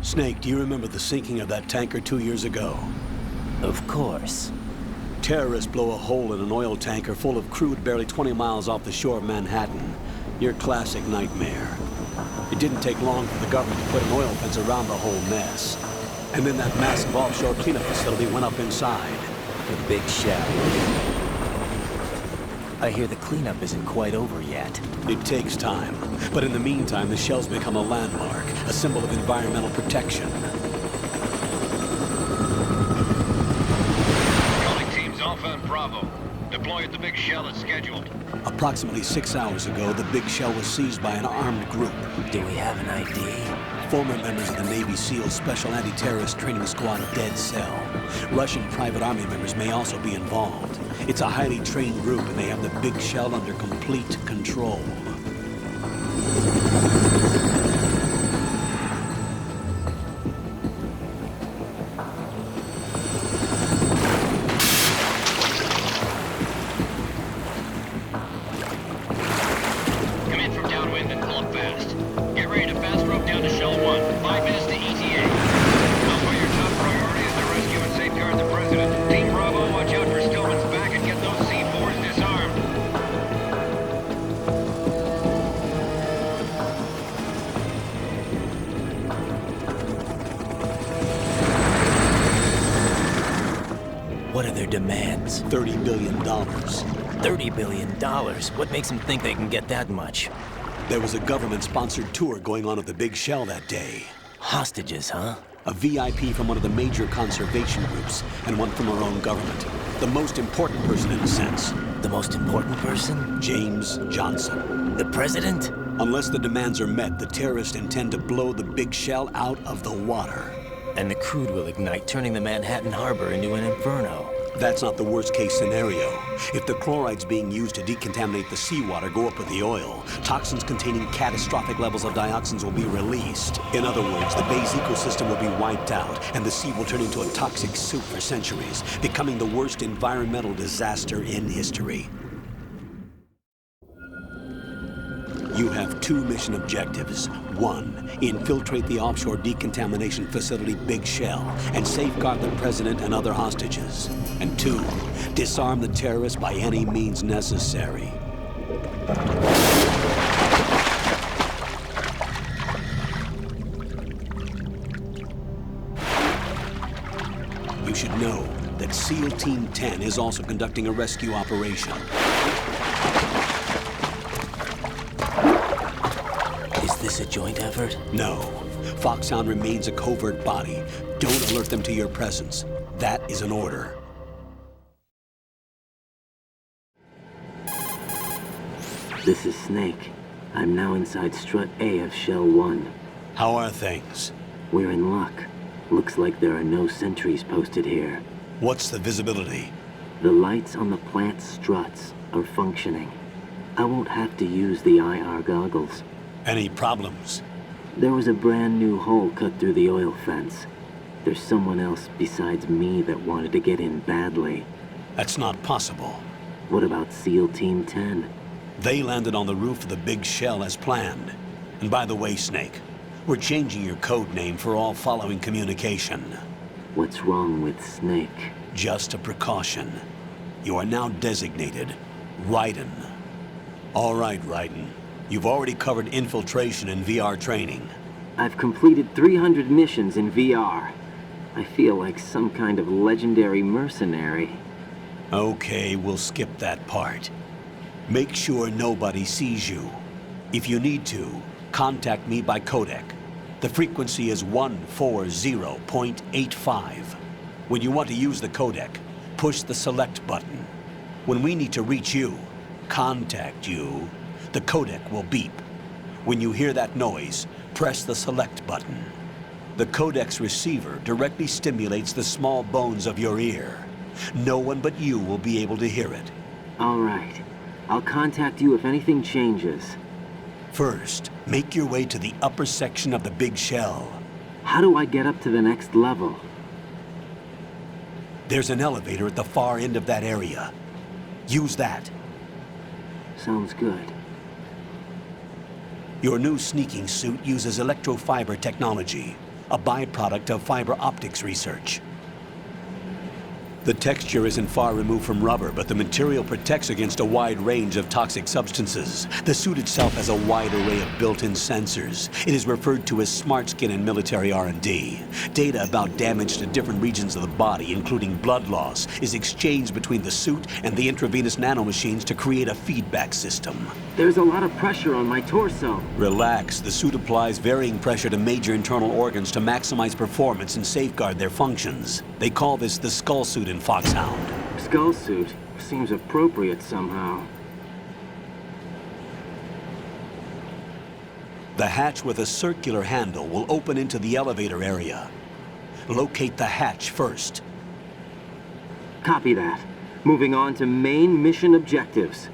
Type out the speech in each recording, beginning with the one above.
Snake, do you remember the sinking of that tanker 2 years ago? Of course. Terrorists blow a hole in an oil tanker full of crude barely 20 miles off the shore of Manhattan. Your classic nightmare. It didn't take long for the government to put an oil fence around the whole mess. And then that massive offshore cleanup facility went up inside. The big shell. I hear the cleanup isn't quite over yet. It takes time. But in the meantime, the shell's become a landmark, a symbol of environmental protection. Calling teams Alpha and Bravo. Deploy at the big shell as scheduled. Approximately 6 hours ago, the big shell was seized by an armed group. Do we have an ID? Former members of the Navy SEAL Special Anti-Terrorist Training Squad Dead Cell. Russian private army members may also be involved. It's a highly trained group, and they have the big shell under complete control. Come in from downwind and pull up fast. Get ready to fast rope down to Shell 1. 5 minutes to ETA. Elsewhere, your top priority is to rescue and safeguard the President. Team Bravo, watch out for Stillman's back and get those C4s disarmed. What are their demands? $30 billion. $30 billion? What makes them think they can get that much? There was a government-sponsored tour going on at the big shell that day. Hostages, huh? A VIP from one of the major conservation groups, and one from our own government. The most important person in a sense. The most important person? James Johnson. The president? Unless the demands are met, the terrorists intend to blow the big shell out of the water. And the crude will ignite, turning the Manhattan harbor into an inferno. That's not the worst-case scenario. If the chlorides being used to decontaminate the seawater go up with the oil, toxins containing catastrophic levels of dioxins will be released. In other words, the bay's ecosystem will be wiped out, and the sea will turn into a toxic soup for centuries, becoming the worst environmental disaster in history. You have 2 mission objectives. 1, infiltrate the offshore decontamination facility Big Shell and safeguard the president and other hostages. And 2, disarm the terrorists by any means necessary. You should know that SEAL Team 10 is also conducting a rescue operation. Is this a joint effort? No. FOXHOUND remains a covert body. Don't alert them to your presence. That is an order. This is Snake. I'm now inside Strut A of Shell 1. How are things? We're in luck. Looks like there are no sentries posted here. What's the visibility? The lights on the plant struts are functioning. I won't have to use the IR goggles. Any problems? There was a brand new hole cut through the oil fence. There's someone else besides me that wanted to get in badly. That's not possible. What about SEAL Team 10? They landed on the roof of the Big Shell as planned. And by the way, Snake, we're changing your code name for all following communication. What's wrong with Snake? Just a precaution. You are now designated Raiden. All right, Raiden. You've already covered infiltration and VR training. I've completed 300 missions in VR. I feel like some kind of legendary mercenary. Okay, we'll skip that part. Make sure nobody sees you. If you need to, contact me by codec. The frequency is 140.85. When you want to use the codec, push the select button. When we need to reach you, contact you, the codec will beep. When you hear that noise, press the select button. The codec's receiver directly stimulates the small bones of your ear. No one but you will be able to hear it. All right. I'll contact you if anything changes. First, make your way to the upper section of the Big Shell. How do I get up to the next level? There's an elevator at the far end of that area. Use that. Sounds good. Your new sneaking suit uses electrofiber technology. a byproduct of fiber optics research. The texture isn't far removed from rubber, but the material protects against a wide range of toxic substances. The suit itself has a wide array of built-in sensors. It is referred to as smart skin in military R&D. Data about damage to different regions of the body, including blood loss, is exchanged between the suit and the intravenous nanomachines to create a feedback system. There's a lot of pressure on my torso. Relax. The suit applies varying pressure to major internal organs to maximize performance and safeguard their functions. They call this the skull suit in FOXHOUND. Skull suit seems appropriate somehow. The hatch with a circular handle will open into the elevator area. Locate the hatch first. Copy that. Moving on to main mission objectives.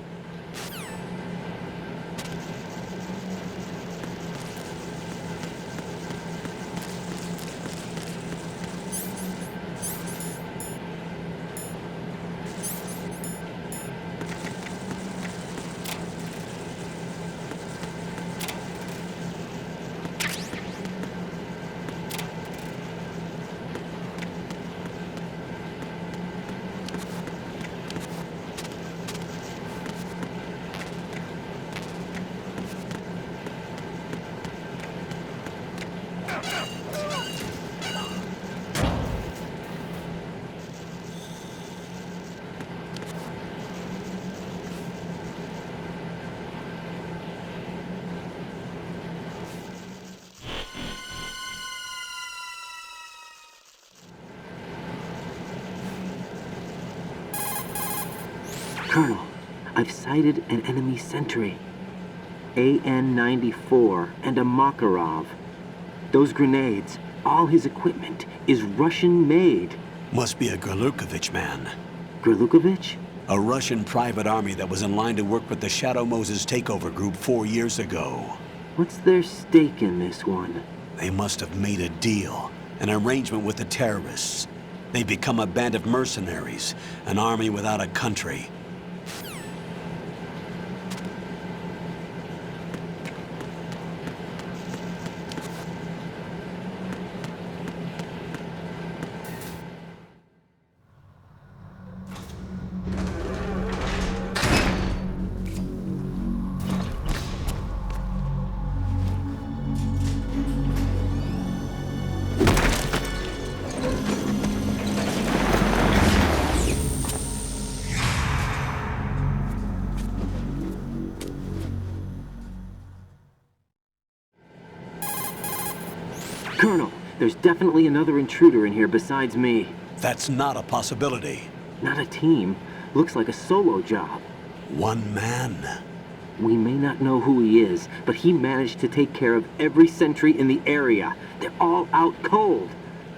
Colonel, I've sighted an enemy sentry. AN-94 and a Makarov. Those grenades, all his equipment, is Russian-made. Must be a Grlukovich man. Grlukovich? A Russian private army that was in line to work with the Shadow Moses takeover group 4 years ago. What's their stake in this one? They must have made a deal, an arrangement with the terrorists. They've become a band of mercenaries, an army without a country. Colonel, there's definitely another intruder in here besides me. That's not a possibility. Not a team. Looks like a solo job. One man. We may not know who he is, but he managed to take care of every sentry in the area. They're all out cold.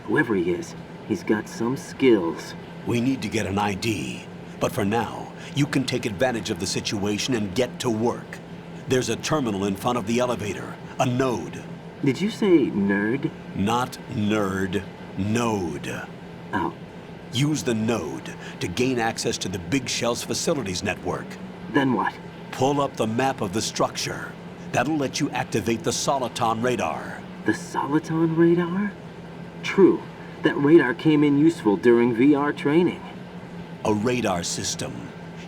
Whoever he is, he's got some skills. We need to get an ID. But for now, you can take advantage of the situation and get to work. There's a terminal in front of the elevator, a node. Did you say nerd? Not nerd, node. Oh. Use the node to gain access to the Big Shell's facilities network. Then what? Pull up the map of the structure. That'll let you activate the Soliton radar. The Soliton radar? True. That radar came in useful during VR training. A radar system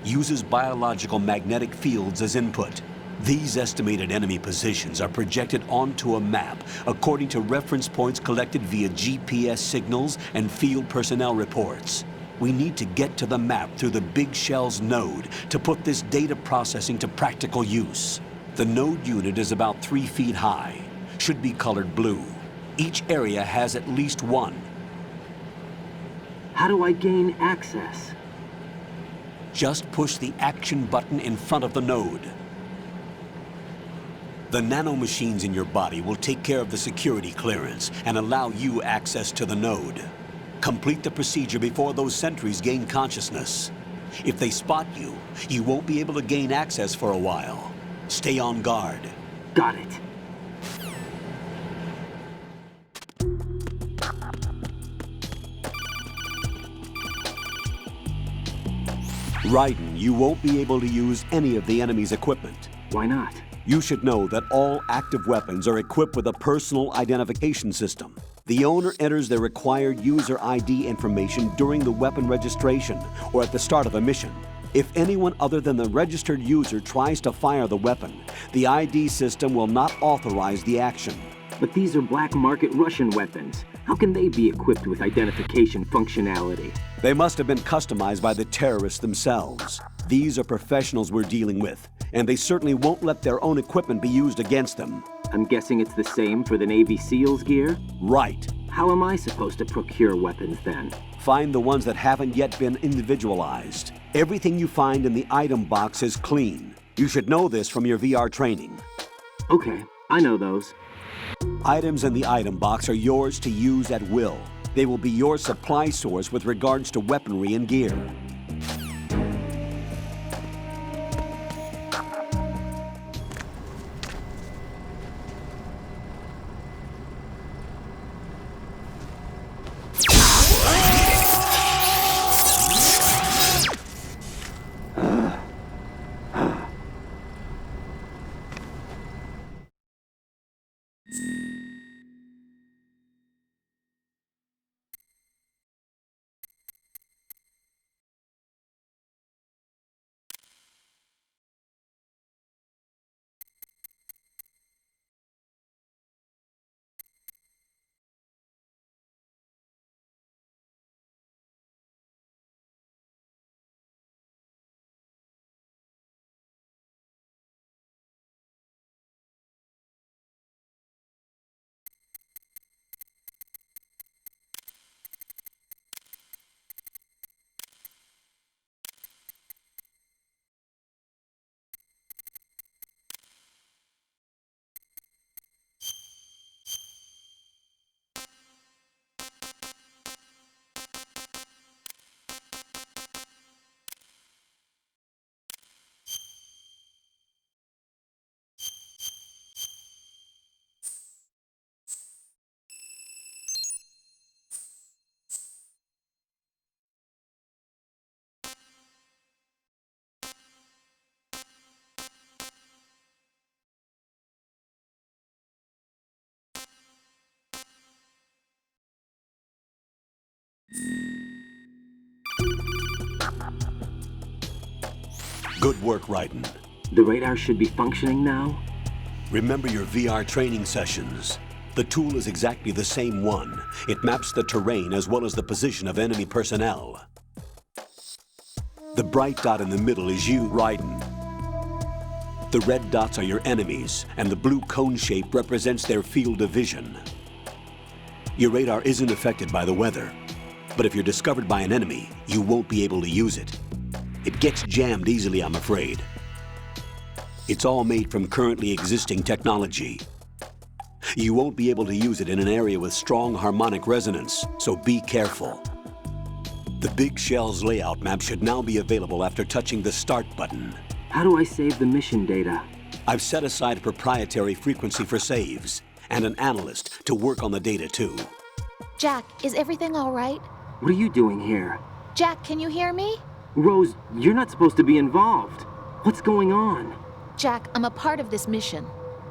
uses biological magnetic fields as input. These estimated enemy positions are projected onto a map according to reference points collected via GPS signals and field personnel reports. We need to get to the map through the Big Shell's node to put this data processing to practical use. The node unit is about 3 feet high, should be colored blue. Each area has at least one. How do I gain access? Just push the action button in front of the node. The nanomachines in your body will take care of the security clearance and allow you access to the node. Complete the procedure before those sentries gain consciousness. If they spot you, you won't be able to gain access for a while. Stay on guard. Got it. Raiden, you won't be able to use any of the enemy's equipment. Why not? You should know that all active weapons are equipped with a personal identification system. The owner enters their required user ID information during the weapon registration or at the start of a mission. If anyone other than the registered user tries to fire the weapon, the ID system will not authorize the action. But these are black market Russian weapons. How can they be equipped with identification functionality? They must have been customized by the terrorists themselves. These are professionals we're dealing with, and they certainly won't let their own equipment be used against them. I'm guessing it's the same for the Navy SEALs gear? Right. How am I supposed to procure weapons then? Find the ones that haven't yet been individualized. Everything you find in the item box is clean. You should know this from your VR training. Okay, I know those. Items in the item box are yours to use at will. They will be your supply source with regards to weaponry and gear. Good work, Raiden. The radar should be functioning now? Remember your VR training sessions. The tool is exactly the same one. It maps the terrain as well as the position of enemy personnel. The bright dot in the middle is you, Raiden. The red dots are your enemies, and the blue cone shape represents their field of vision. Your radar isn't affected by the weather, but if you're discovered by an enemy, you won't be able to use it. It gets jammed easily, I'm afraid. It's all made from currently existing technology. You won't be able to use it in an area with strong harmonic resonance, so be careful. The Big Shell's layout map should now be available after touching the Start button. How do I save the mission data? I've set aside a proprietary frequency for saves, and an analyst to work on the data too. Jack, is everything all right? What are you doing here? Jack, can you hear me? Rose, you're not supposed to be involved. What's going on? Jack, I'm a part of this mission.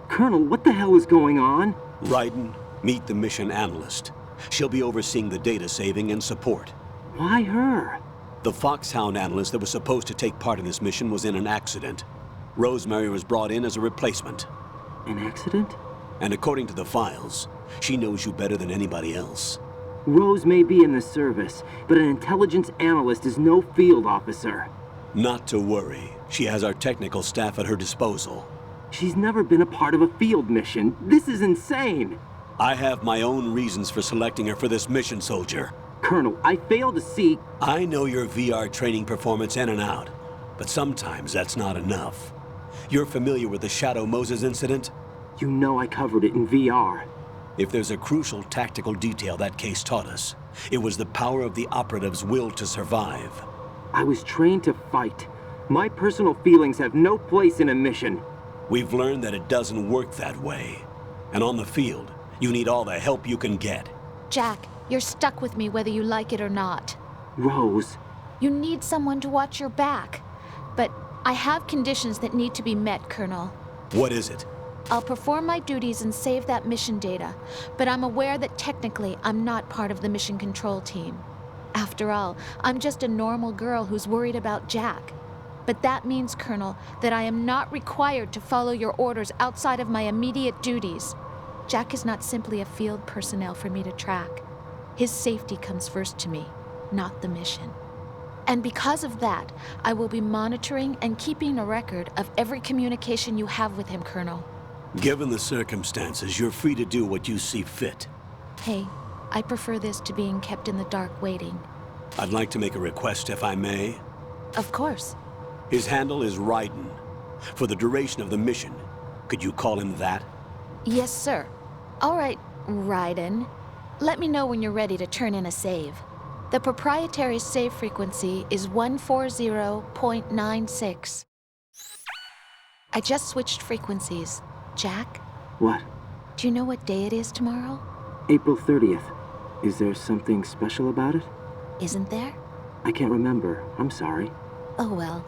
Colonel, what the hell is going on? Raiden, meet the mission analyst. She'll be overseeing the data saving and support. Why her? The FOXHOUND analyst that was supposed to take part in this mission was in an accident. Rosemary was brought in as a replacement. An accident? And according to the files, she knows you better than anybody else. Rose may be in the service, but an intelligence analyst is no field officer. Not to worry. She has our technical staff at her disposal. She's never been a part of a field mission. This is insane! I have my own reasons for selecting her for this mission, soldier. Colonel, I fail to see... I know your VR training performance in and out, but sometimes that's not enough. You're familiar with the Shadow Moses incident? You know I covered it in VR. If there's a crucial tactical detail that case taught us, it was the power of the operative's will to survive. I was trained to fight. My personal feelings have no place in a mission. We've learned that it doesn't work that way. And on the field, you need all the help you can get. Jack, you're stuck with me whether you like it or not. Rose. You need someone to watch your back. But I have conditions that need to be met, Colonel. What is it? I'll perform my duties and save that mission data, but I'm aware that technically I'm not part of the mission control team. After all, I'm just a normal girl who's worried about Jack. But that means, Colonel, that I am not required to follow your orders outside of my immediate duties. Jack is not simply a field personnel for me to track. His safety comes first to me, not the mission. And because of that, I will be monitoring and keeping a record of every communication you have with him, Colonel. Given the circumstances, you're free to do what you see fit. Hey, I prefer this to being kept in the dark waiting. I'd like to make a request, if I may. Of course. His handle is Raiden. For the duration of the mission, could you call him that? Yes, sir. All right, Raiden. Let me know when you're ready to turn in a save. The proprietary save frequency is 140.96. I just switched frequencies. Jack, What? do you know what day it is tomorrow? April 30th. Is there something special about it? Isn't there? I can't remember. I'm sorry. Oh well,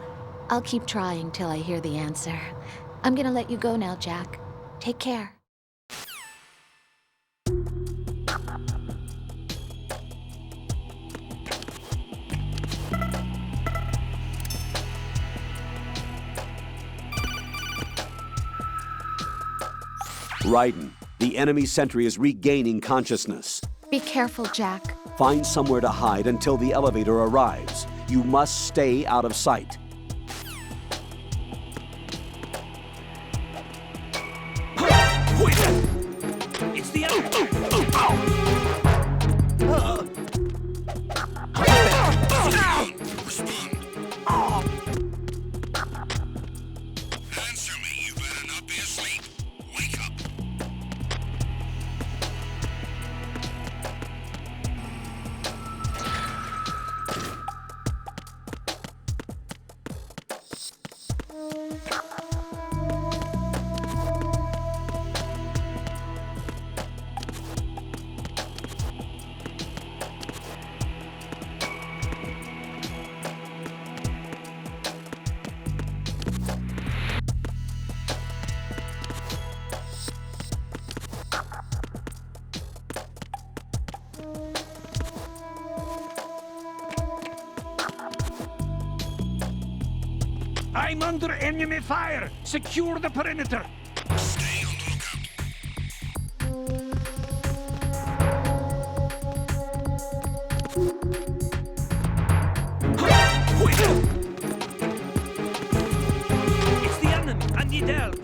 I'll keep trying till I hear the answer. I'm gonna let you go now, Jack. Take care. Raiden, the enemy sentry is regaining consciousness. Be careful, Jack. Find somewhere to hide until the elevator arrives. You must stay out of sight. It's the Answer me, you better not be asleep. Wake up. I'm under enemy fire! Secure the perimeter! Stay on the lookout. It's the enemy! I need help!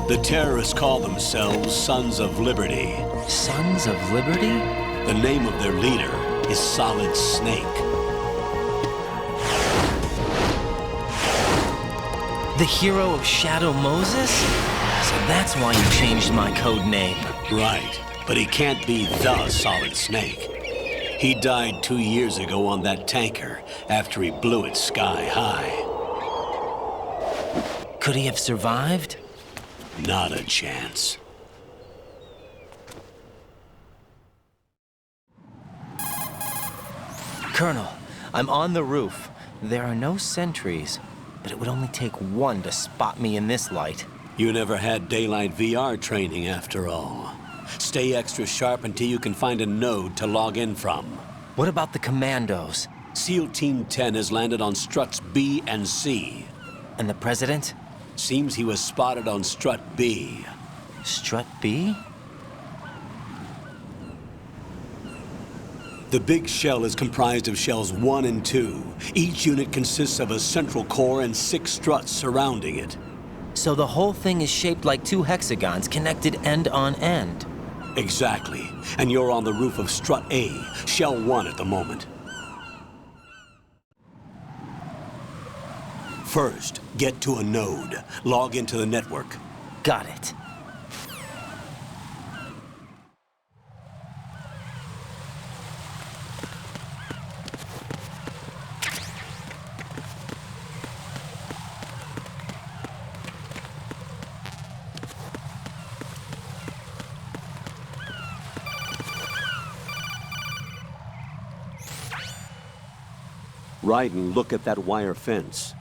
The terrorists call themselves Sons of Liberty. Sons of Liberty? The name of their leader is Solid Snake. The hero of Shadow Moses? So that's why you changed my code name. Right, but he can't be the Solid Snake. He died 2 years ago on that tanker after he blew it sky high. Could he have survived? Not a chance. Colonel, I'm on the roof. There are no sentries, but it would only take one to spot me in this light. You never had daylight VR training after all. Stay extra sharp until you can find a node to log in from. What about the commandos? SEAL Team 10 has landed on struts B and C. And the president? Seems he was spotted on strut B. Strut B? The big shell is comprised of shells 1 and 2. Each unit consists of a central core and 6 struts surrounding it. So the whole thing is shaped like two hexagons connected end on end. Exactly. And you're on the roof of Strut A, Shell 1 at the moment. First, get to a node. Log into the network. Got it. Raiden, look at that wire fence.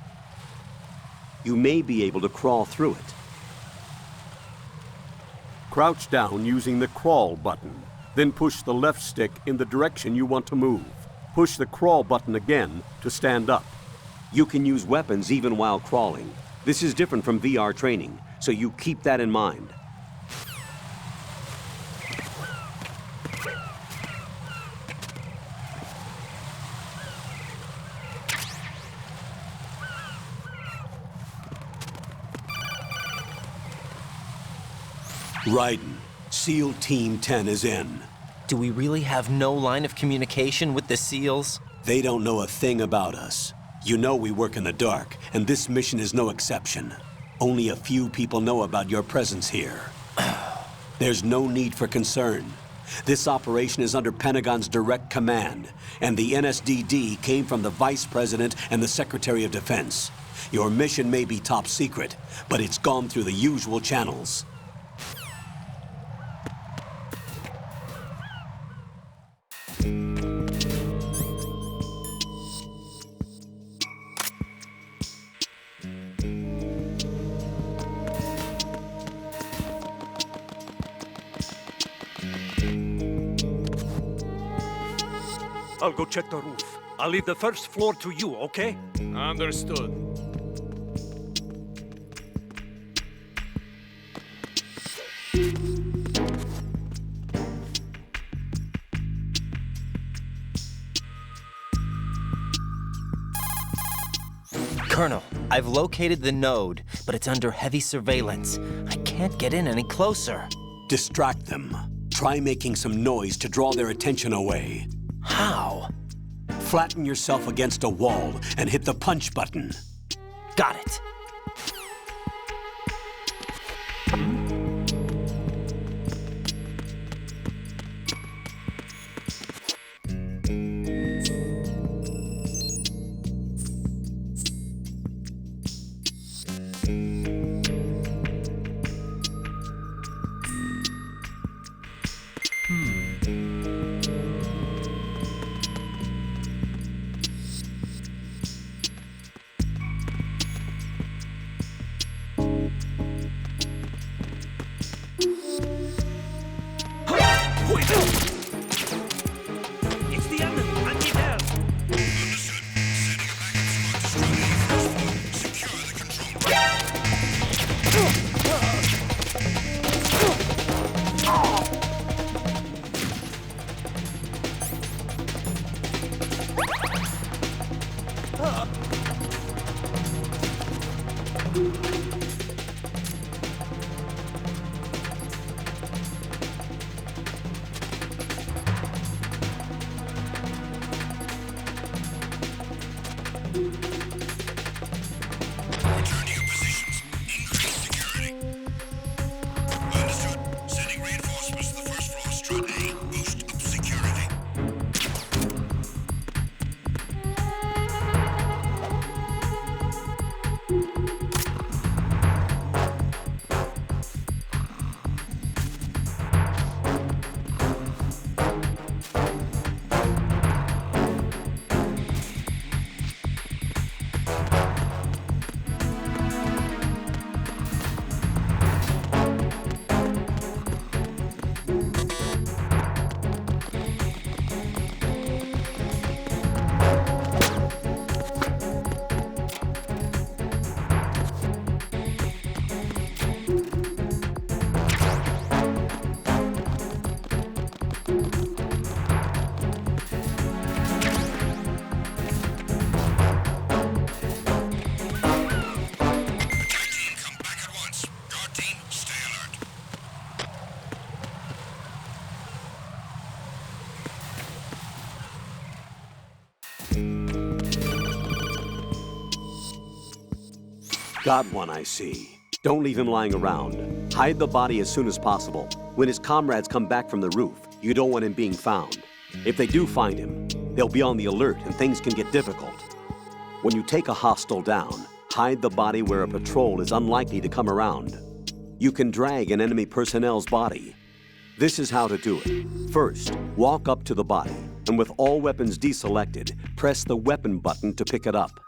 You may be able to crawl through it. Crouch down using the crawl button. Then push the left stick in the direction you want to move. Push the crawl button again to stand up. You can use weapons even while crawling. This is different from VR training, so you keep that in mind. Raiden, SEAL Team 10 is in. Do we really have no line of communication with the SEALs? They don't know a thing about us. You know we work in the dark, and this mission is no exception. Only a few people know about your presence here. There's no need for concern. This operation is under Pentagon's direct command, and the NSDD came from the Vice President and the Secretary of Defense. Your mission may be top secret, but it's gone through the usual channels. I'll go check the roof. I'll leave the first floor to you, okay? Understood. Colonel, I've located the node, but it's under heavy surveillance. I can't get in any closer. Distract them. Try making some noise to draw their attention away. How? Flatten yourself against a wall and hit the punch button. Got it. It's the enemy! I need help! Understood. Sending a backup squad to Strut A. Secure the control. Return to your positions. Increase security. Understood. Sending reinforcements to the first floor of Strut A. Boost up security. Got one, I see. Don't leave him lying around. Hide the body as soon as possible. When his comrades come back from the roof, you don't want him being found. If they do find him, they'll be on the alert and things can get difficult. When you take a hostile down, hide the body where a patrol is unlikely to come around. You can drag an enemy personnel's body. This is how to do it. First, walk up to the body, and with all weapons deselected, press the weapon button to pick it up.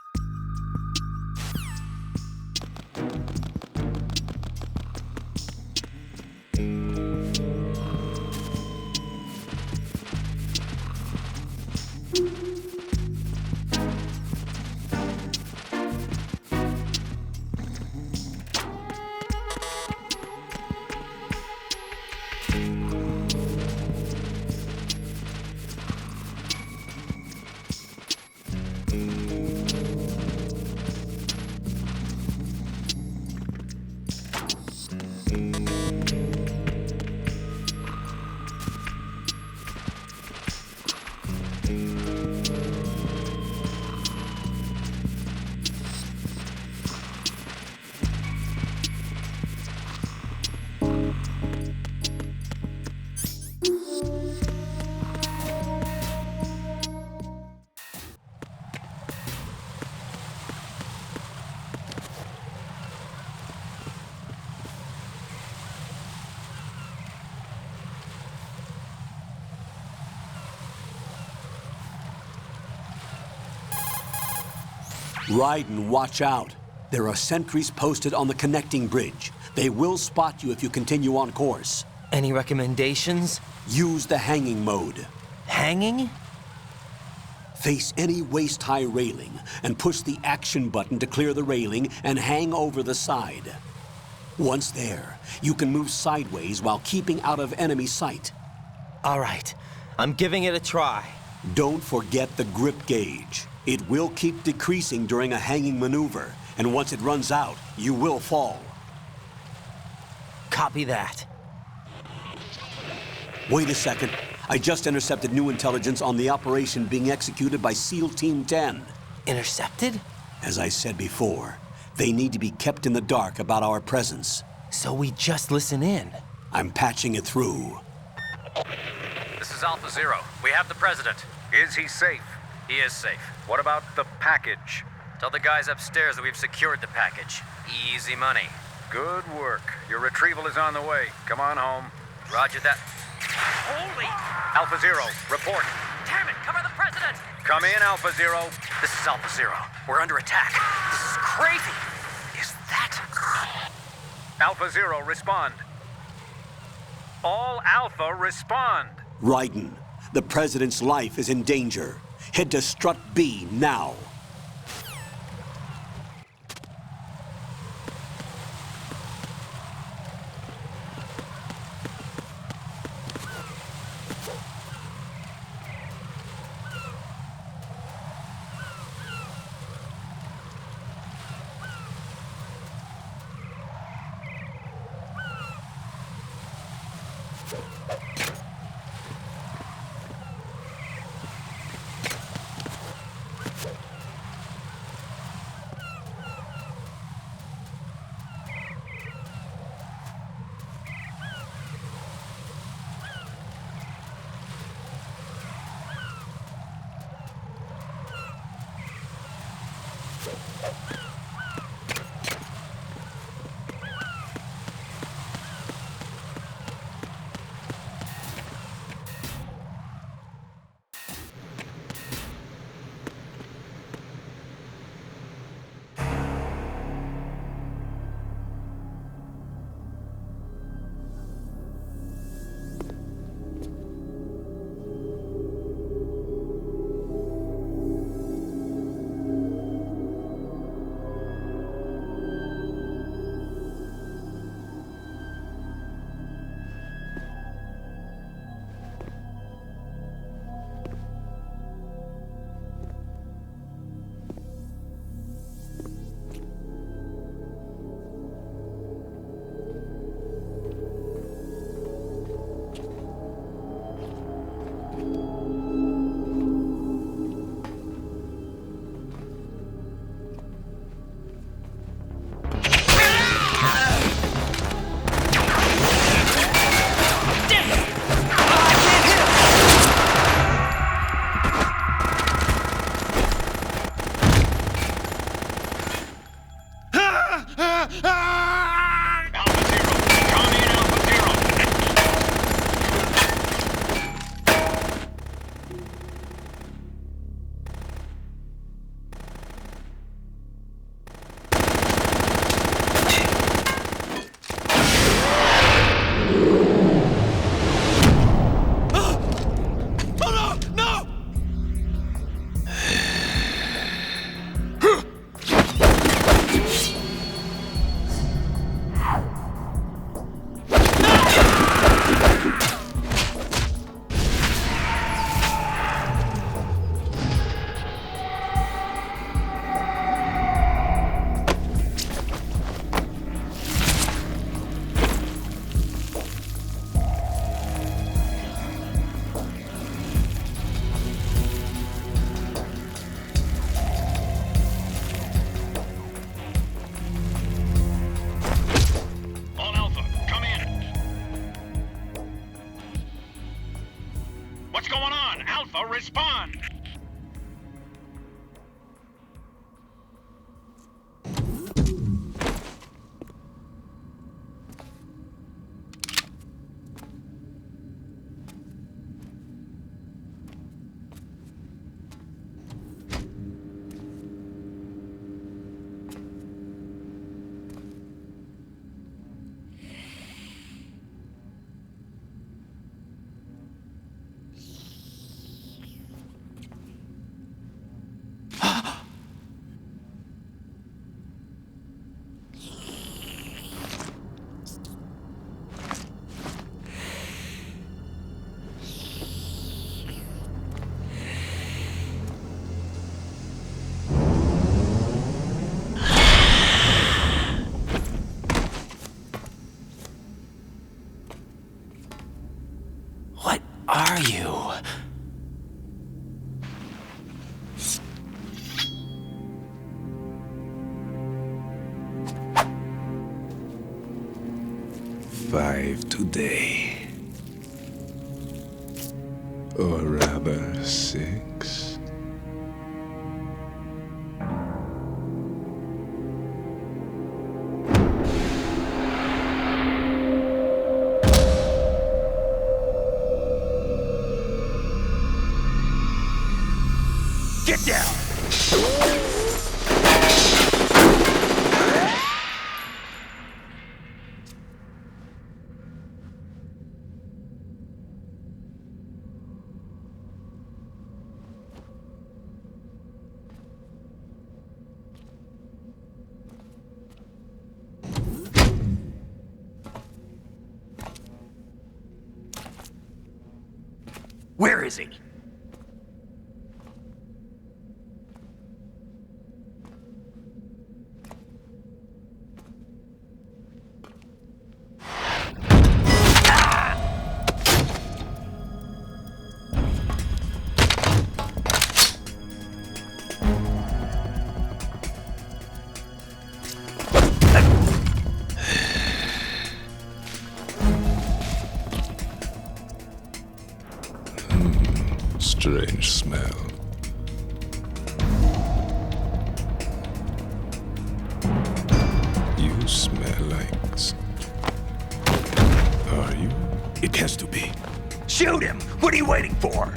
Raiden, watch out. There are sentries posted on the connecting bridge. They will spot you if you continue on course. Any recommendations? Use the hanging mode. Hanging? Face any waist-high railing and push the action button to clear the railing and hang over the side. Once there, you can move sideways while keeping out of enemy sight. All right, I'm giving it a try. Don't forget the grip gauge. It will keep decreasing during a hanging maneuver, and once it runs out, you will fall. Copy that. Wait a second. I just intercepted new intelligence on the operation being executed by SEAL Team 10. Intercepted? As I said before, they need to be kept in the dark about our presence. So we just listen in. I'm patching it through. This is Alpha Zero. We have the president. Is he safe? He is safe. What about the package? Tell the guys upstairs that we've secured the package. Easy money. Good work. Your retrieval is on the way. Come on home. Roger that. Holy! Alpha Zero, report. Damn it, cover the president! Come in, Alpha Zero. This is Alpha Zero. We're under attack. This is crazy. Is that... Alpha Zero, respond. All Alpha, respond. Raiden, the president's life is in danger. Head to Strut B now. Alpha Zero. Come in, Alpha Zero. All Alpha, come in. What's going on? Alpha, respond! What are you? Five today. Or rather, 6. Get down! Where is he? Strange smell. You smell like... Are you? It has to be. Shoot him! What are you waiting for?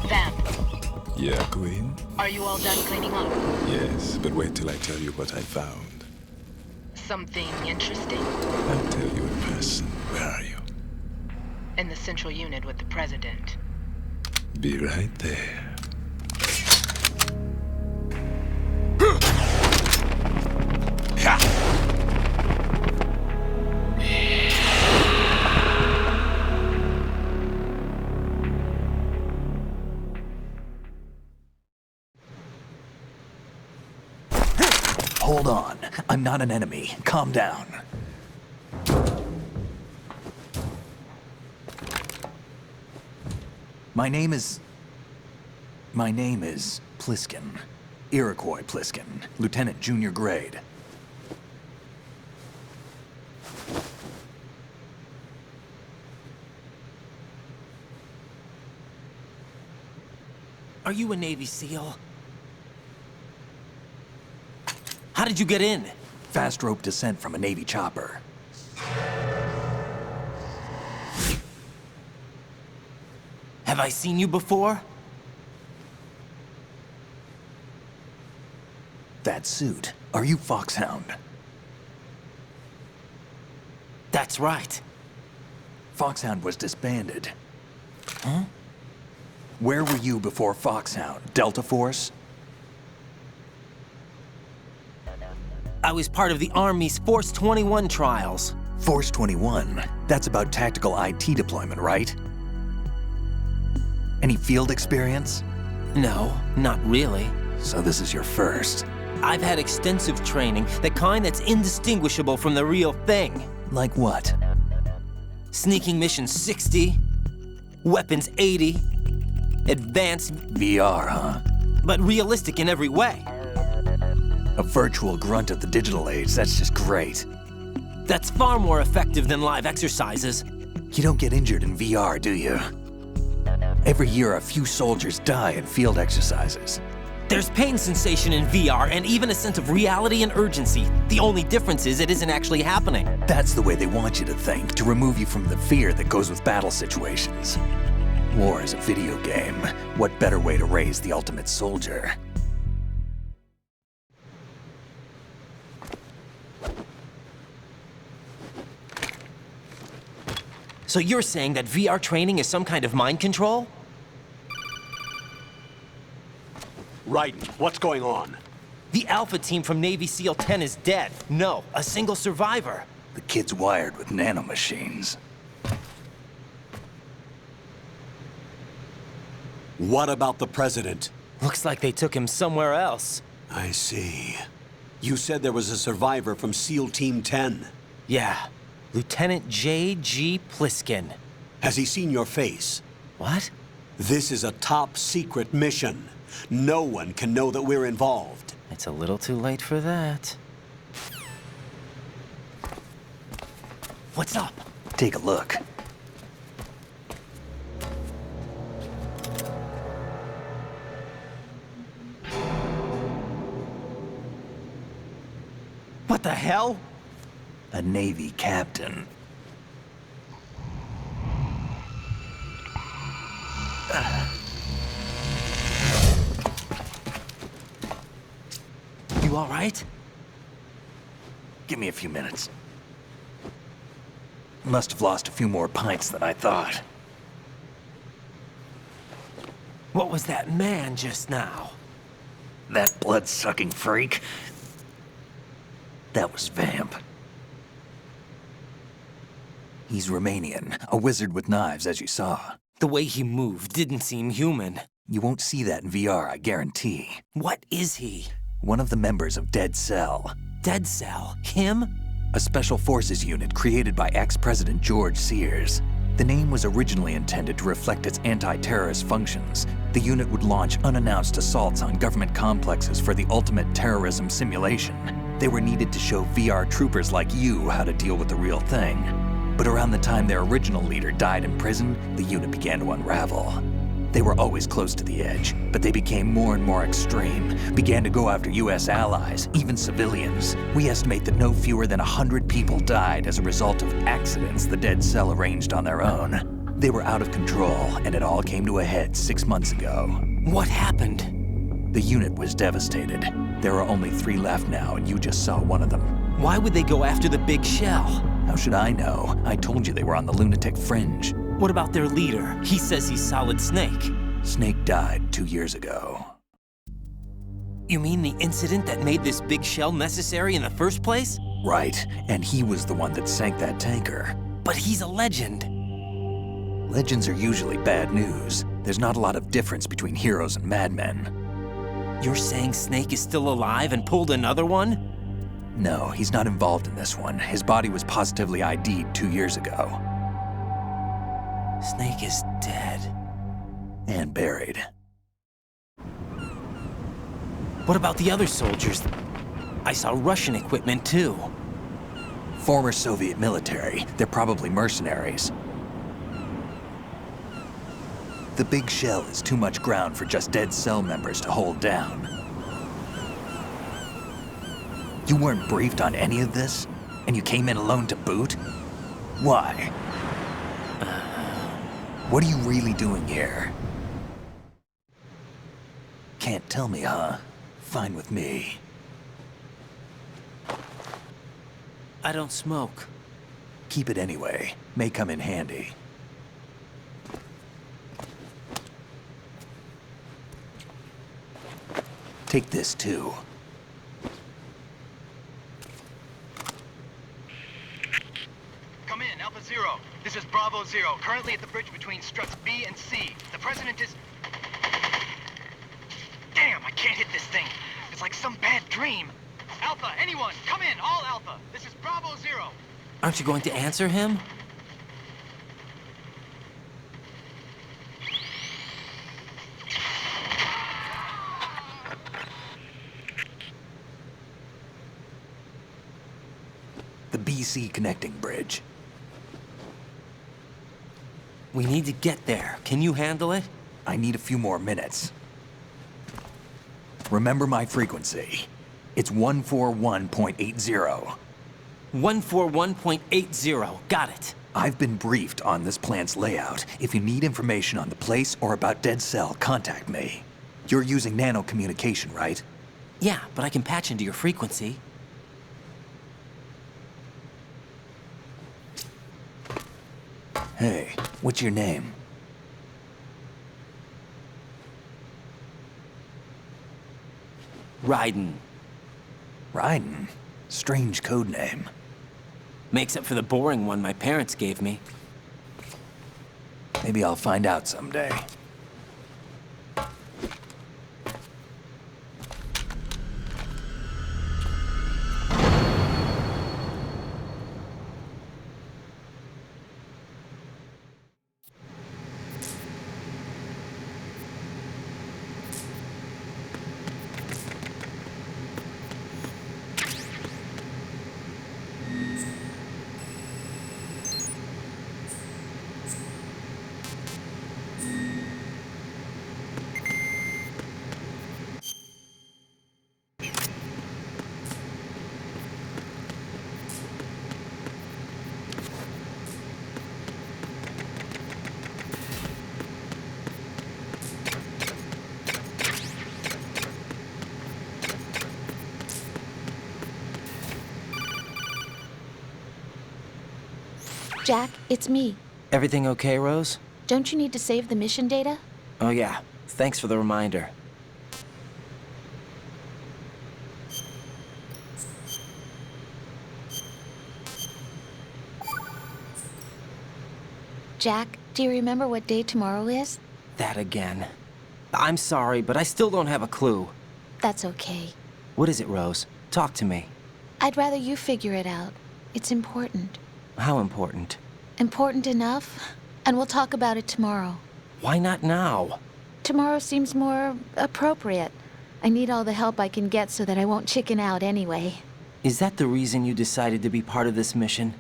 Vamp, Yeah, Queen? are you all done cleaning up? Yes, but wait till I tell you what I found. Something interesting? I'll tell you in person. Where are you? In the central unit with the president. Be right there. Hold on. I'm not an enemy. Calm down. My name is Pliskin. Iroquois Pliskin. Lieutenant Junior Grade. Are you a Navy SEAL? How did you get in? Fast rope descent from a Navy chopper. Have I seen you before? That suit. Are you FOXHOUND? That's right. FOXHOUND was disbanded. Huh? Where were you before FOXHOUND? Delta Force? I was part of the Army's Force 21 trials. Force 21? That's about tactical IT deployment, right? Any field experience? No, not really. So this is your first. I've had extensive training, the kind that's indistinguishable from the real thing. Like what? Sneaking mission 60, weapons 80, advanced... VR, huh? But realistic in every way. A virtual grunt of the digital age, that's just great. That's far more effective than live exercises. You don't get injured in VR, do you? Every year, a few soldiers die in field exercises. There's pain sensation in VR and even a sense of reality and urgency. The only difference is it isn't actually happening. That's the way they want you to think, to remove you from the fear that goes with battle situations. War is a video game. What better way to raise the ultimate soldier? So you're saying that VR training is some kind of mind control? Raiden, what's going on? The Alpha team from Navy SEAL 10 is dead. No, a single survivor. The kid's wired with nanomachines. What about the president? Looks like they took him somewhere else. I see. You said there was a survivor from SEAL Team 10. Yeah, Lieutenant J.G. Pliskin. Has he seen your face? What? This is a top secret mission. No one can know that we're involved. It's a little too late for that. What's up? Take a look. What the hell? A Navy captain. You all right? Give me a few minutes. Must have lost a few more pints than I thought. What was that man just now? That blood-sucking freak? That was Vamp. He's Romanian, a wizard with knives, as you saw. The way he moved didn't seem human. You won't see that in VR, I guarantee. What is he? One of the members of Dead Cell. Dead Cell? Him? A special forces unit created by ex-President George Sears. The name was originally intended to reflect its anti-terrorist functions. The unit would launch unannounced assaults on government complexes for the ultimate terrorism simulation. They were needed to show VR troopers like you how to deal with the real thing. But around the time their original leader died in prison, the unit began to unravel. They were always close to the edge, but they became more and more extreme, began to go after US allies, even civilians. We estimate that no fewer than 100 people died as a result of accidents the Dead Cell arranged on their own. They were out of control, and it all came to a head 6 months ago. What happened? The unit was devastated. There are only 3 left now, and you just saw one of them. Why would they go after the big shell? How should I know? I told you they were on the lunatic fringe. What about their leader? He says he's Solid Snake. Snake died 2 years ago. You mean the incident that made this big shell necessary in the first place? Right, and he was the one that sank that tanker. But he's a legend. Legends are usually bad news. There's not a lot of difference between heroes and madmen. You're saying Snake is still alive and pulled another one? No, he's not involved in this one. His body was positively ID'd 2 years ago. Snake is dead. And buried. What about the other soldiers? I saw Russian equipment too. Former Soviet military. They're probably mercenaries. The big shell is too much ground for just dead cell members to hold down. You weren't briefed on any of this? And you came in alone to boot? Why? What are you really doing here? Can't tell me, huh? Fine with me. I don't smoke. Keep it anyway. May come in handy. Take this too. Come in, Alpha Zero. This is Bravo Zero, currently at the bridge between struts B and C. The President is... Damn, I can't hit this thing. It's like some bad dream. Alpha, anyone, come in, all Alpha. This is Bravo Zero. Aren't you going to answer him? The BC connecting bridge. We need to get there. Can you handle it? I need a few more minutes. Remember my frequency. It's 141.80. 141.80. Got it. I've been briefed on this plant's layout. If you need information on the place or about Dead Cell, contact me. You're using nano communication, right? Yeah, but I can patch into your frequency. Hey, what's your name? Raiden. Raiden? Strange code name. Makes up for the boring one my parents gave me. Maybe I'll find out someday. Jack, it's me. Everything okay, Rose? Don't you need to save the mission data? Oh yeah, thanks for the reminder. Jack, do you remember what day tomorrow is? That again. I'm sorry, but I still don't have a clue. That's okay. What is it, Rose? Talk to me. I'd rather you figure it out. It's important. How important? Important enough, and we'll talk about it tomorrow. Why not now? Tomorrow seems more appropriate. I need all the help I can get so that I won't chicken out anyway. Is that the reason you decided to be part of this mission?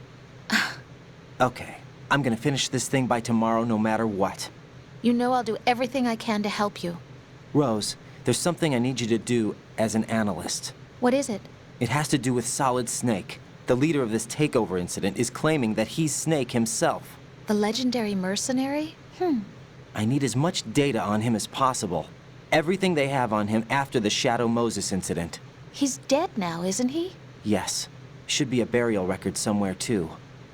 Okay, I'm gonna finish this thing by tomorrow no matter what. You know I'll do everything I can to help you. Rose, there's something I need you to do as an analyst. What is it? It has to do with Solid Snake. The leader of this takeover incident is claiming that he's Snake himself. The legendary mercenary? I need as much data on him as possible. Everything they have on him after the Shadow Moses incident. He's dead now, isn't he? Yes. Should be a burial record somewhere, too.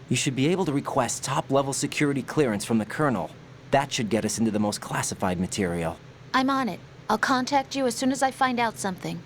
You should be able to request top-level security clearance from the Colonel. That should get us into the most classified material. I'm on it. I'll contact you as soon as I find out something.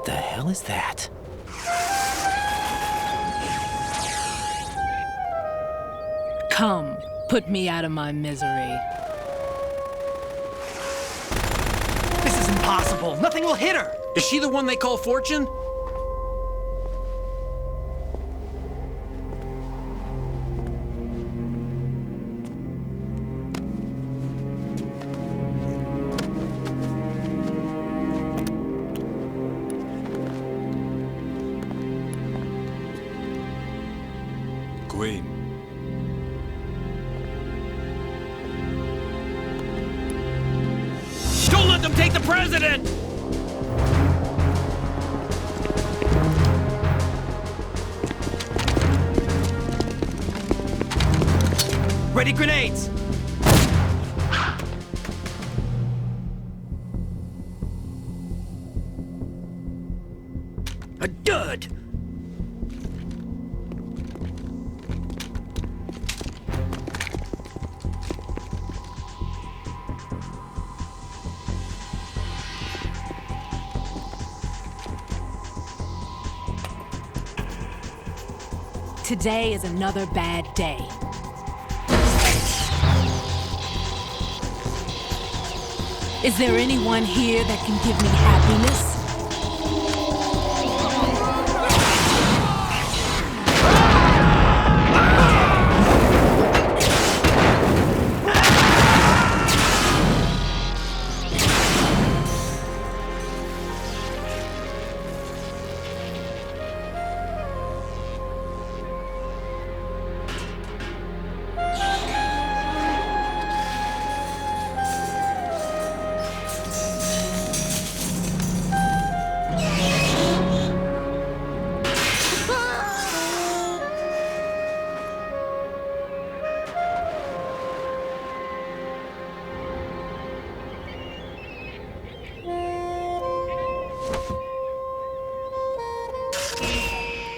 What the hell is that? Come, put me out of my misery. This is impossible. Nothing will hit her. Is she the one they call Fortune? Queen. Don't let them take the president! Ready grenades! A dud! Today is another bad day. Is there anyone here that can give me happiness?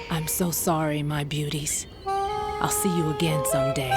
I'm so sorry, my beauties. I'll see you again someday.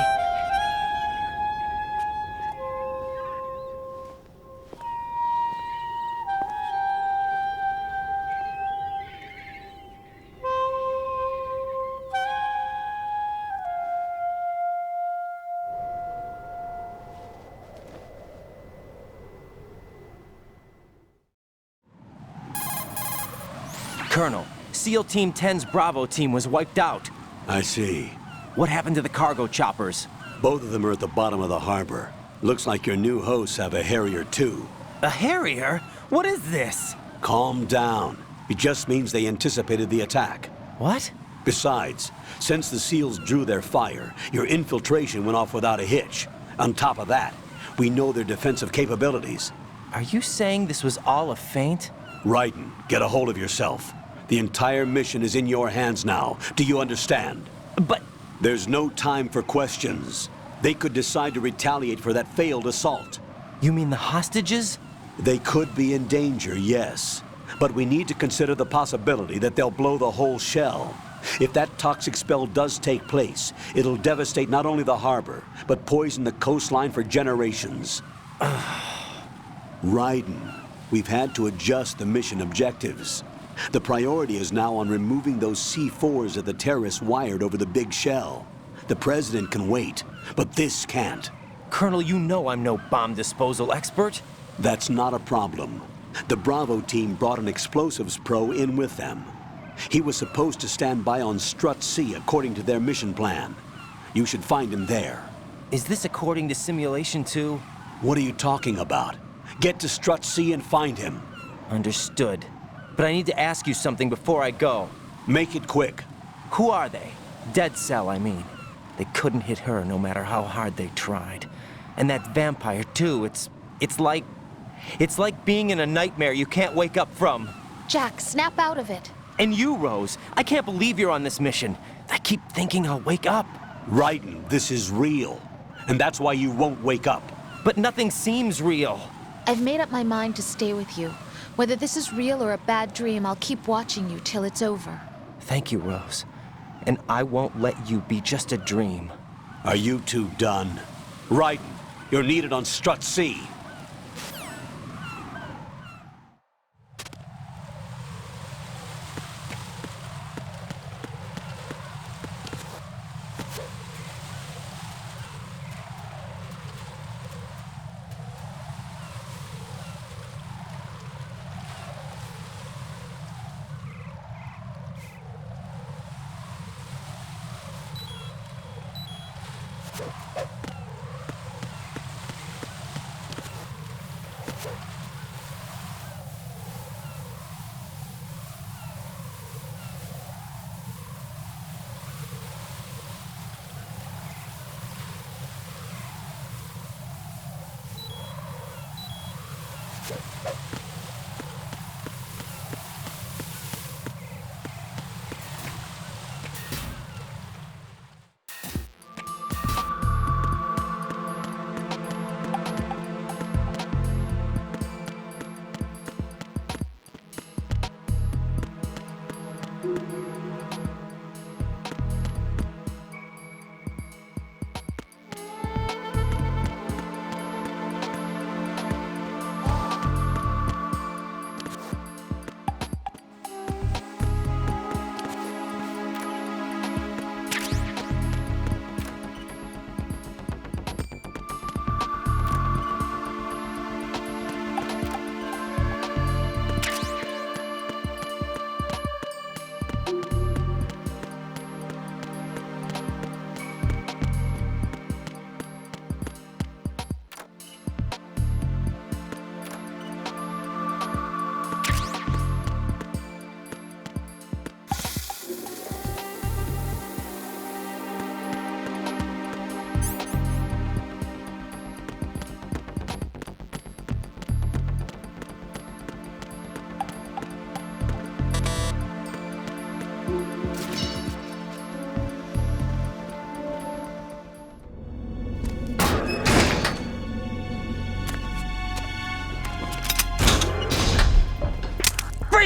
Colonel, SEAL Team 10's Bravo team was wiped out. I see. What happened to the cargo choppers? Both of them are at the bottom of the harbor. Looks like your new hosts have a Harrier too. A Harrier? What is this? Calm down. It just means they anticipated the attack. What? Besides, since the SEALs drew their fire, your infiltration went off without a hitch. On top of that, we know their defensive capabilities. Are you saying this was all a feint? Raiden, get a hold of yourself. The entire mission is in your hands now. Do you understand? But... There's no time for questions. They could decide to retaliate for that failed assault. You mean the hostages? They could be in danger, yes. But we need to consider the possibility that they'll blow the whole shell. If that toxic spell does take place, it'll devastate not only the harbor, but poison the coastline for generations. Raiden, we've had to adjust the mission objectives. The priority is now on removing those C4s that the terrorists wired over the big shell. The president can wait, but this can't. Colonel, you know I'm no bomb disposal expert. That's not a problem. The Bravo team brought an explosives pro in with them. He was supposed to stand by on Strut C according to their mission plan. You should find him there. Is this according to Simulation 2? What are you talking about? Get to Strut C and find him. Understood. But I need to ask you something before I go. Make it quick. Who are they? Dead Cell, I mean. They couldn't hit her no matter how hard they tried. And that vampire, too, it's like being in a nightmare you can't wake up from. Jack, snap out of it. And you, Rose, I can't believe you're on this mission. I keep thinking I'll wake up. Raiden, this is real. And that's why you won't wake up. But nothing seems real. I've made up my mind to stay with you. Whether this is real or a bad dream, I'll keep watching you till it's over. Thank you, Rose. And I won't let you be just a dream. Are you two done? Raiden, you're needed on Strut C.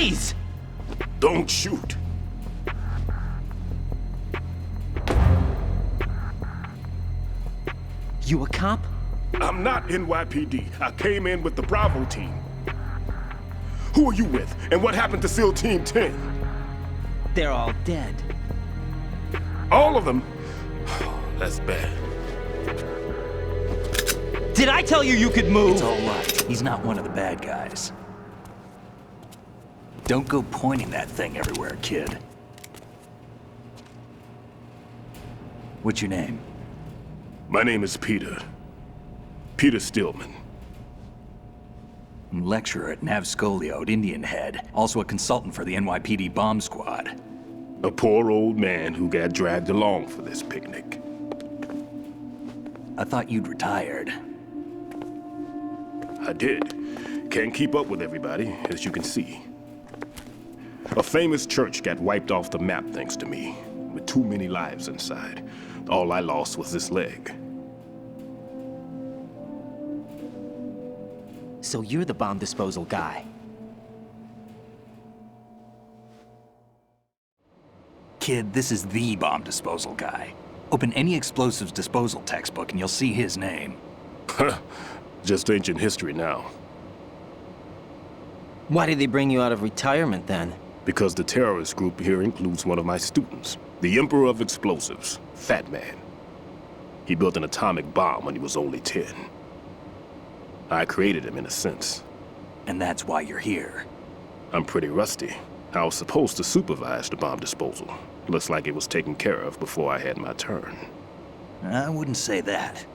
Freeze! Don't shoot. You a cop? I'm not NYPD. I came in with the Bravo team. Who are you with? And what happened to SEAL Team 10? They're all dead. All of them? That's bad. Did I tell you you could move? It's all right. He's not one of the bad guys. Don't go pointing that thing everywhere, kid. What's your name? My name is Peter. Peter Stillman. Lecturer at Navscolio at Indian Head. Also a consultant for the NYPD bomb squad. A poor old man who got dragged along for this picnic. I thought you'd retired. I did. Can't keep up with everybody, as you can see. A famous church got wiped off the map thanks to me, with too many lives inside. All I lost was this leg. So you're the bomb disposal guy. Kid, this is the bomb disposal guy. Open any explosives disposal textbook and you'll see his name. Just ancient history now. Why did they bring you out of retirement then? Because the terrorist group here includes one of my students, the Emperor of Explosives, Fat Man. He built an atomic bomb when he was only 10. I created him in a sense. And that's why you're here. I'm pretty rusty. I was supposed to supervise the bomb disposal. Looks like it was taken care of before I had my turn. I wouldn't say that.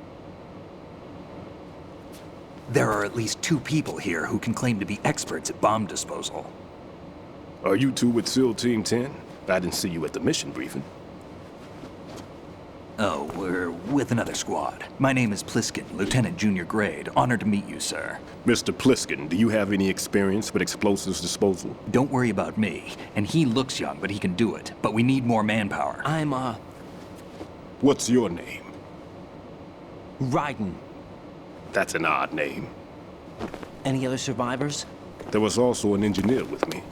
There are at least 2 people here who can claim to be experts at bomb disposal. Are you two with SEAL Team 10? I didn't see you at the mission briefing. Oh, we're with another squad. My name is Pliskin, Lieutenant Junior Grade. Honored to meet you, sir. Mr. Pliskin, do you have any experience with explosives disposal? Don't worry about me. And he looks young, but he can do it. But we need more manpower. I'm, What's your name? Raiden. That's an odd name. Any other survivors? There was also an engineer with me.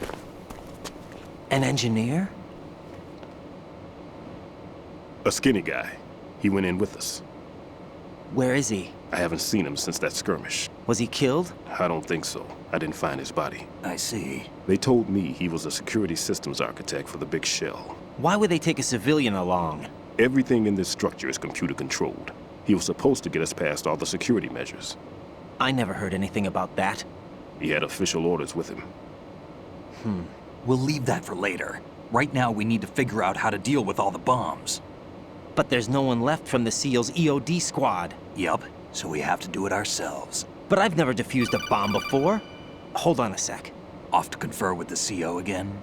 An engineer? A skinny guy. He went in with us. Where is he? I haven't seen him since that skirmish. Was he killed? I don't think so. I didn't find his body. I see. They told me he was a security systems architect for the big shell. Why would they take a civilian along? Everything in this structure is computer controlled. He was supposed to get us past all the security measures. I never heard anything about that. He had official orders with him. We'll leave that for later. Right now, we need to figure out how to deal with all the bombs. But there's no one left from the SEAL's EOD squad. Yup, so we have to do it ourselves. But I've never defused a bomb before. Hold on a sec. Off to confer with the CO again?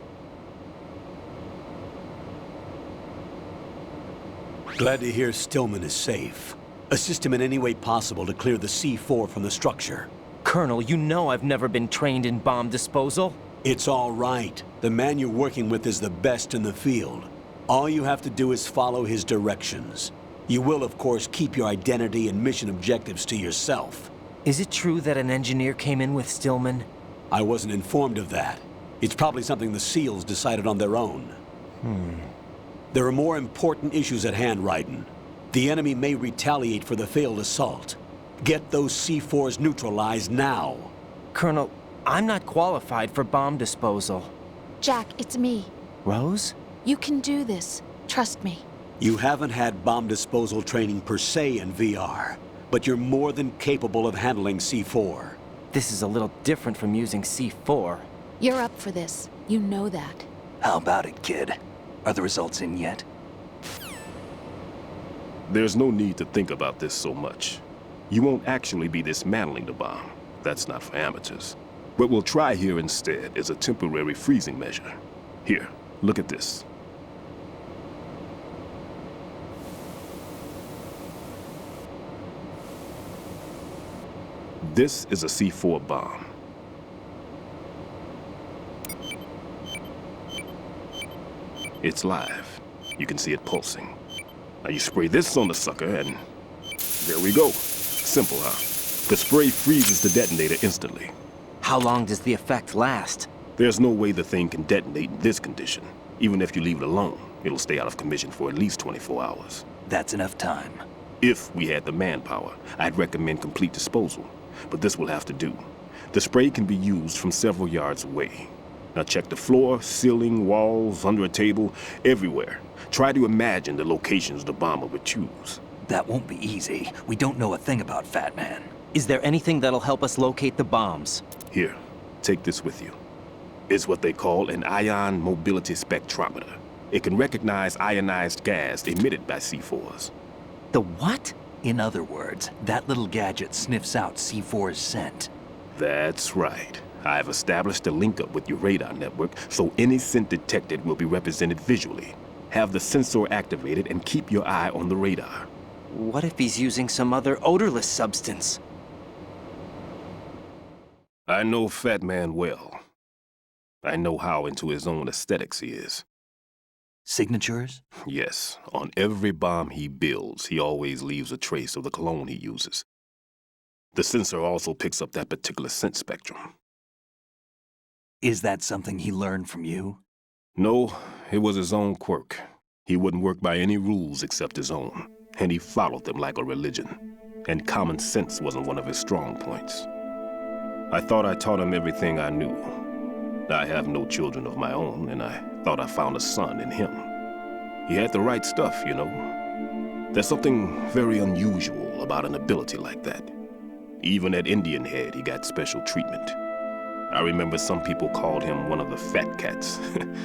Glad to hear Stillman is safe. Assist him in any way possible to clear the C4 from the structure. Colonel, you know I've never been trained in bomb disposal. It's all right. The man you're working with is the best in the field. All you have to do is follow his directions. You will, of course, keep your identity and mission objectives to yourself. Is it true that an engineer came in with Stillman? I wasn't informed of that. It's probably something the SEALs decided on their own. There are more important issues at hand, Raiden. The enemy may retaliate for the failed assault. Get those C4s neutralized now. Colonel, I'm not qualified for bomb disposal. Jack, it's me. Rose? You can do this. Trust me. You haven't had bomb disposal training per se in VR, but you're more than capable of handling C4. This is a little different from using C4. You're up for this. You know that. How about it, kid? Are the results in yet? There's no need to think about this so much. You won't actually be dismantling the bomb. That's not for amateurs. What we'll try here instead is a temporary freezing measure. Here, look at this. This is a C4 bomb. It's live. You can see it pulsing. Now you spray this on the sucker and there we go. Simple, huh? The spray freezes the detonator instantly. How long does the effect last? There's no way the thing can detonate in this condition. Even if you leave it alone, it'll stay out of commission for at least 24 hours. That's enough time. If we had the manpower, I'd recommend complete disposal. But this will have to do. The spray can be used from several yards away. Now check the floor, ceiling, walls, under a table, everywhere. Try to imagine the locations the bomber would choose. That won't be easy. We don't know a thing about Fat Man. Is there anything that'll help us locate the bombs? Here, take this with you. It's what they call an ion mobility spectrometer. It can recognize ionized gas emitted by C4s. The what? In other words, that little gadget sniffs out C4's scent. That's right. I've established a link up with your radar network, so any scent detected will be represented visually. Have the sensor activated and keep your eye on the radar. What if he's using some other odorless substance? I know Fat Man well. I know how into his own aesthetics he is. Signatures? Yes. On every bomb he builds, he always leaves a trace of the cologne he uses. The sensor also picks up that particular scent spectrum. Is that something he learned from you? No, it was his own quirk. He wouldn't work by any rules except his own, and he followed them like a religion. And common sense wasn't one of his strong points. I thought I taught him everything I knew. I have no children of my own, and I thought I found a son in him. He had the right stuff, you know. There's something very unusual about an ability like that. Even at Indian Head, he got special treatment. I remember some people called him one of the fat cats.